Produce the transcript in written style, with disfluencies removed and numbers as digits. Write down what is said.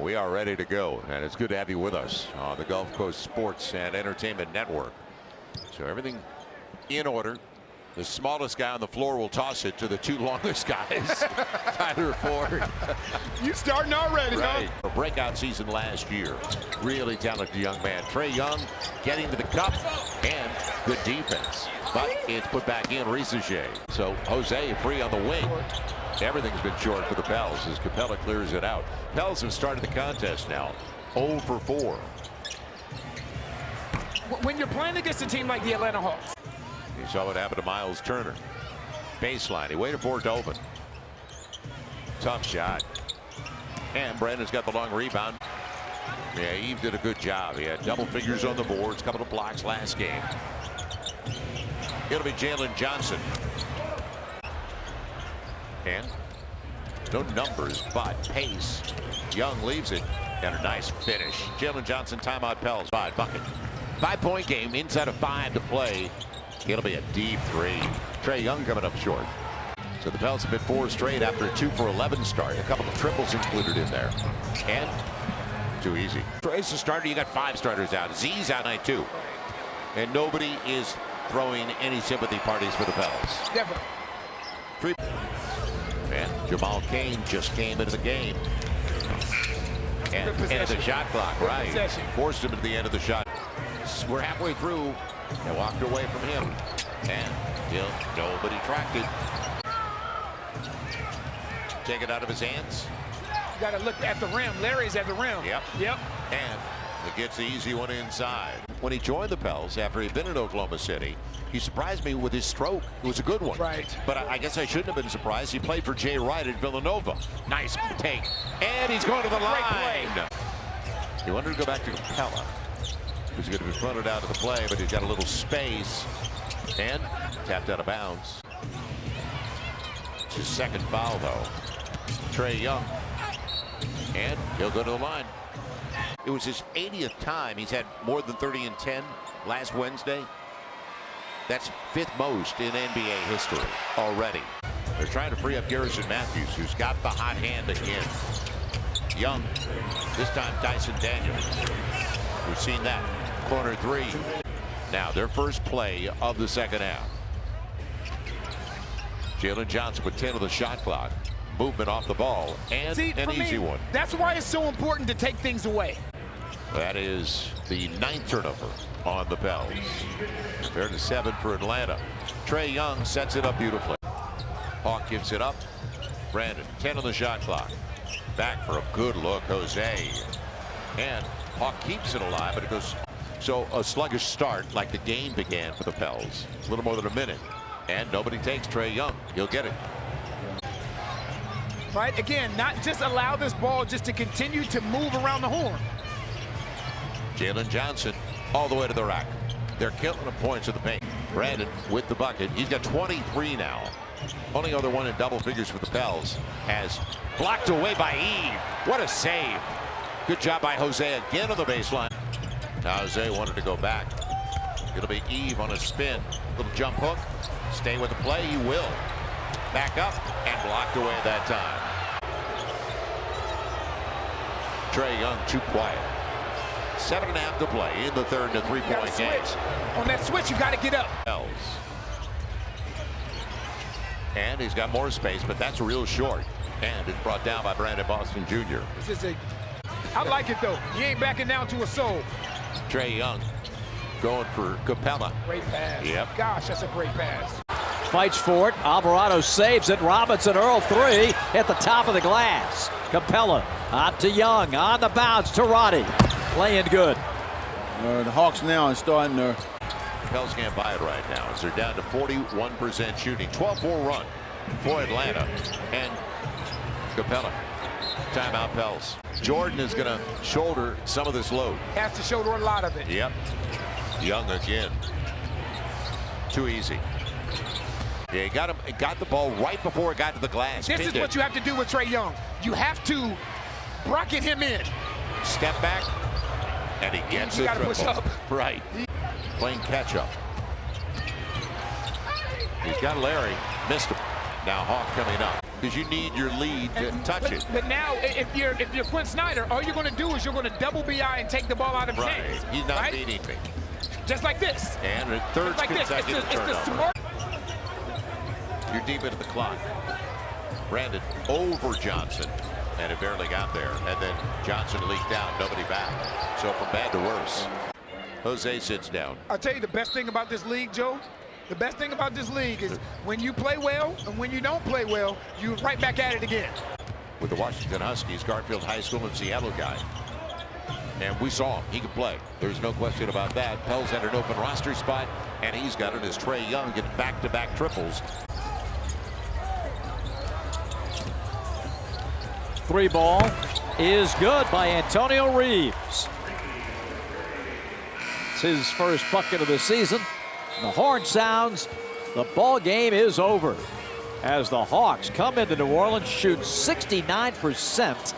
We are ready to go, and it's good to have you with us on the Gulf Coast Sports and Entertainment Network. So everything in order. The smallest guy on the floor will toss it to the two longest guys. Tyler Ford. You starting already, right. huh? A breakout season last year. Really talented young man. Trae Young getting to the cup, and good defense. But it's put back in Ricochet. So Jose free on the wing. Everything's been short for the Pels as Capella clears it out. Pels have started the contest now. 0 for 4. When you're playing against a team like the Atlanta Hawks. You saw what happened to Miles Turner. Baseline. He waited for it to open. Tough shot. And Brandon's got the long rebound. Yeah, Eve did a good job. He had double figures on the boards, couple of blocks last game. It'll be Jalen Johnson. And no numbers, but pace. Young leaves it. And a nice finish. Jalen Johnson, timeout, Pels. Bucket. 5-point game, inside of 5 to play. It'll be a deep 3. Trae Young coming up short. So the Pels have been 4 straight after a 2 for 11 start. A couple of triples included in there. And too easy. Trae's the starter. You got 5 starters out. Z's out night 2. And nobody is throwing any sympathy parties for the Pels. Never. 3. And Jamal Cain just came into the game. And end of the shot clock, right. Forced him to the end of the shot. We're halfway through. They walked away from him. And nobody tracked it. Take it out of his hands. You got to look at the rim. Larry's at the rim. Yep. And it gets the easy one inside. When he joined the Pels after he'd been in Oklahoma City, he surprised me with his stroke. It was a good one. Right. But I guess I shouldn't have been surprised. He played for Jay Wright at Villanova. Nice take. And he's going to the line. He wanted to go back to Capella. He's going to be fronted out of the play, but he's got a little space. And tapped out of bounds. It's his second foul, though. Trae Young. And he'll go to the line. It was his 80th time. He's had more than 30 and 10 last Wednesday. That's 5th most in NBA history already. They're trying to free up Garrison Matthews, who's got the hot hand again. Young. This time Dyson Daniels. We've seen that. Corner 3. Now their first play of the second half. Jalen Johnson with 10 of the shot clock. Movement off the ball. And an easy one. That's why it's so important to take things away. That is the 9th turnover on the Pels. Compared to 7 for Atlanta. Trae Young sets it up beautifully. Hawk gives it up. Brandon, 10 on the shot clock. Back for a good look, Jose. And Hawk keeps it alive, but it goes. So a sluggish start like the game began for the Pels. A little more than a minute. And nobody takes Trae Young. He'll get it. Right, again, not just allow this ball just to continue to move around the horn. Jalen Johnson all the way to the rack. They're killing the points of the paint. Brandon with the bucket. He's got 23 now. Only other one in double figures for the Pels. Has blocked away by Eve. What a save. Good job by Jose again on the baseline. Now Jose wanted to go back. It'll be Eve on a spin. Little jump hook. Stay with the play. He will. Back up and blocked away that time. Trae Young too quiet. 7.5 to play in the third and a 3-point game. On that switch, you got to get up. And he's got more space, but that's real short. And it's brought down by Brandon Boston Jr. This is I like it though. He ain't backing down to a soul. Trae Young going for Capella. Great pass. Yep. Gosh, that's a great pass. Fights for it. Alvarado saves it. Robinson, Earl 3 at the top of the glass. Capella out to Young. On the bounce to Roddy. Playing good. The Hawks now are starting to. Pels can't buy it right now as they're down to 41% shooting. 12-4 run for Atlanta. And Capella. Timeout Pels. Jordan is going to shoulder some of this load. Has to shoulder a lot of it. Yep. Young again. Too easy. Yeah, he got the ball right before it got to the glass. This is what you have to do with Trae Young. You have to bracket him in. Step back, and he gets it. You got to push up. Right. Playing catch up. He's got Larry. Missed him. Now Hawk coming up. because you need your lead to touch it. But now, if you're Quinn Snyder, all you're going to do is you're going to double BI and take the ball out of his hands. He's not beating me. Just like this. And a third consecutive turnover. You're deep into the clock. Brandon over Johnson, and it barely got there. And then Johnson leaked out, nobody back. So from bad to worse. Jose sits down. I'll tell you the best thing about this league, Joe. The best thing about this league is when you play well and when you don't play well, you're right back at it again. With the Washington Huskies, Garfield High School and Seattle guy. And we saw him. He can play. There's no question about that. Pell's had an open roster spot, and he's got it as Trae Young gets back-to-back triples. Three ball is good by Antonio Reeves. It's his first bucket of the season. The horn sounds. The ball game is over as the Hawks come into New Orleans, shoot 69%.